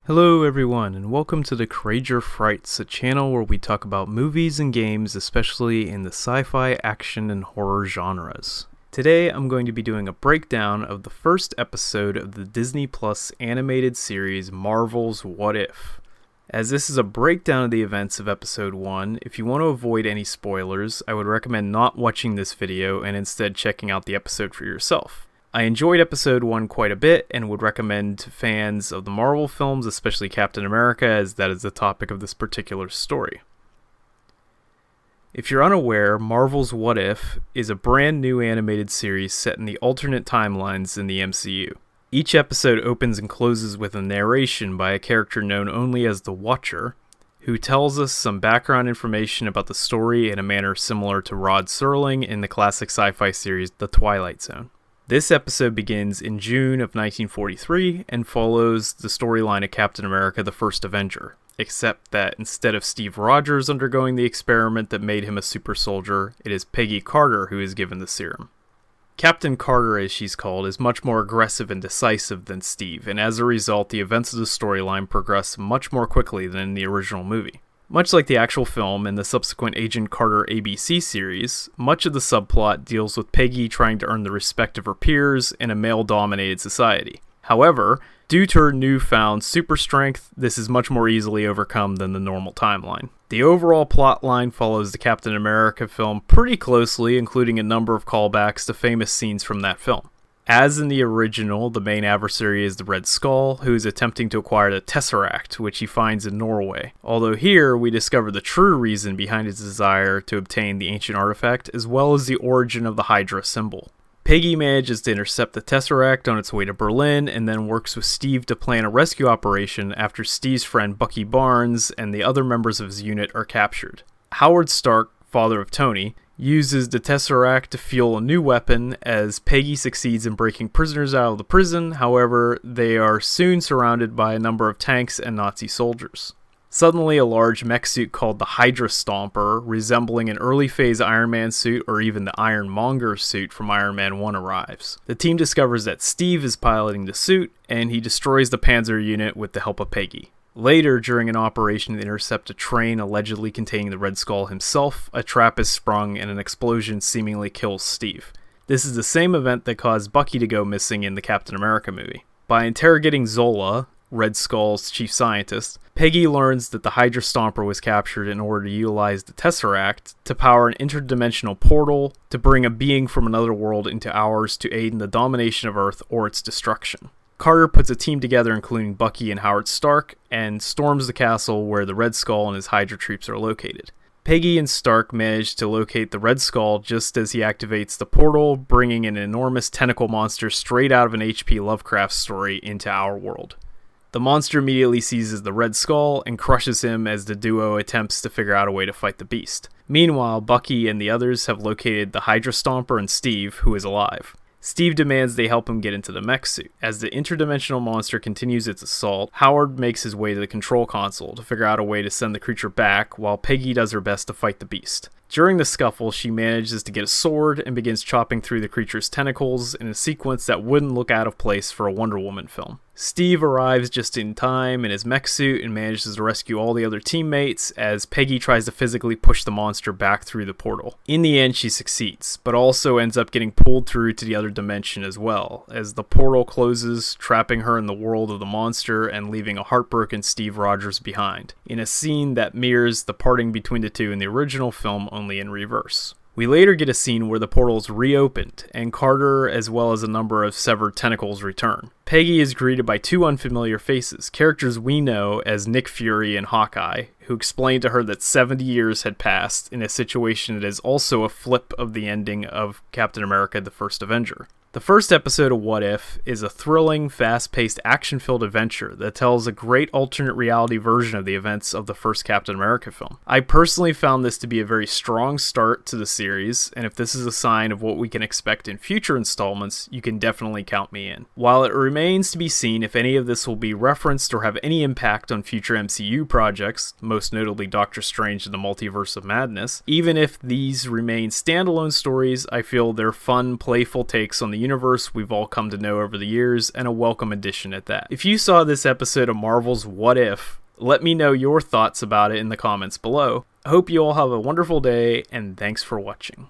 Hello everyone, and welcome to the Courageous Frights, a channel where we talk about movies and games, especially in the sci-fi, action, and horror genres. Today I'm going to be doing a breakdown of the first episode of the Disney Plus animated series Marvel's What If. As this is a breakdown of the events of episode 1, if you want to avoid any spoilers, I would recommend not watching this video and instead checking out the episode for yourself. I enjoyed episode 1 quite a bit and would recommend to fans of the Marvel films, especially Captain America, as that is the topic of this particular story. If you're unaware, Marvel's What If is a brand new animated series set in the alternate timelines in the MCU. Each episode opens and closes with a narration by a character known only as the Watcher, who tells us some background information about the story in a manner similar to Rod Serling in the classic sci-fi series The Twilight Zone. This episode begins in June of 1943 and follows the storyline of Captain America, the First Avenger, except that instead of Steve Rogers undergoing the experiment that made him a super soldier, it is Peggy Carter who is given the serum. Captain Carter, as she's called, is much more aggressive and decisive than Steve, and as a result, the events of the storyline progress much more quickly than in the original movie. Much like the actual film and the subsequent Agent Carter ABC series, much of the subplot deals with Peggy trying to earn the respect of her peers in a male-dominated society. However, due to her newfound super strength, this is much more easily overcome than the normal timeline. The overall plot line follows the Captain America film pretty closely, including a number of callbacks to famous scenes from that film. As in the original, the main adversary is the Red Skull, who is attempting to acquire the Tesseract, which he finds in Norway. Although here, we discover the true reason behind his desire to obtain the ancient artifact, as well as the origin of the Hydra symbol. Peggy manages to intercept the Tesseract on its way to Berlin, and then works with Steve to plan a rescue operation after Steve's friend Bucky Barnes and the other members of his unit are captured. Howard Stark, father of Tony, uses the Tesseract to fuel a new weapon as Peggy succeeds in breaking prisoners out of the prison. However, they are soon surrounded by a number of tanks and Nazi soldiers. Suddenly, a large mech suit called the Hydra Stomper, resembling an early phase Iron Man suit or even the Ironmonger suit from Iron Man 1 arrives. The team discovers that Steve is piloting the suit, and he destroys the Panzer unit with the help of Peggy. Later, during an operation to intercept a train allegedly containing the Red Skull himself, a trap is sprung and an explosion seemingly kills Steve. This is the same event that caused Bucky to go missing in the Captain America movie. By interrogating Zola, Red Skull's chief scientist, Peggy learns that the Hydra Stomper was captured in order to utilize the Tesseract to power an interdimensional portal to bring a being from another world into ours to aid in the domination of Earth or its destruction. Carter puts a team together including Bucky and Howard Stark and storms the castle where the Red Skull and his Hydra troops are located. Peggy and Stark manage to locate the Red Skull just as he activates the portal, bringing an enormous tentacle monster straight out of an H.P. Lovecraft story into our world. The monster immediately seizes the Red Skull and crushes him as the duo attempts to figure out a way to fight the beast. Meanwhile, Bucky and the others have located the Hydra Stomper and Steve, who is alive. Steve demands they help him get into the mech suit. As the interdimensional monster continues its assault, Howard makes his way to the control console to figure out a way to send the creature back, while Peggy does her best to fight the beast. During the scuffle, she manages to get a sword and begins chopping through the creature's tentacles in a sequence that wouldn't look out of place for a Wonder Woman film. Steve arrives just in time in his mech suit and manages to rescue all the other teammates as Peggy tries to physically push the monster back through the portal. In the end, she succeeds, but also ends up getting pulled through to the other dimension as well, as the portal closes, trapping her in the world of the monster and leaving a heartbroken Steve Rogers behind, in a scene that mirrors the parting between the two in the original film, only in reverse. We later get a scene where the portal is reopened, and Carter, as well as a number of severed tentacles, return. Peggy is greeted by two unfamiliar faces, characters we know as Nick Fury and Hawkeye, who explain to her that 70 years had passed in a situation that is also a flip of the ending of Captain America, the First Avenger. The first episode of What If is a thrilling, fast-paced, action-filled adventure that tells a great alternate reality version of the events of the first Captain America film. I personally found this to be a very strong start to the series, and if this is a sign of what we can expect in future installments, you can definitely count me in. While it remains to be seen if any of this will be referenced or have any impact on future MCU projects, most notably Doctor Strange and the Multiverse of Madness, even if these remain standalone stories, I feel they're fun, playful takes on the the universe we've all come to know over the years, and a welcome addition at that. If you saw this episode of Marvel's What If, let me know your thoughts about it in the comments below. I hope you all have a wonderful day, and thanks for watching.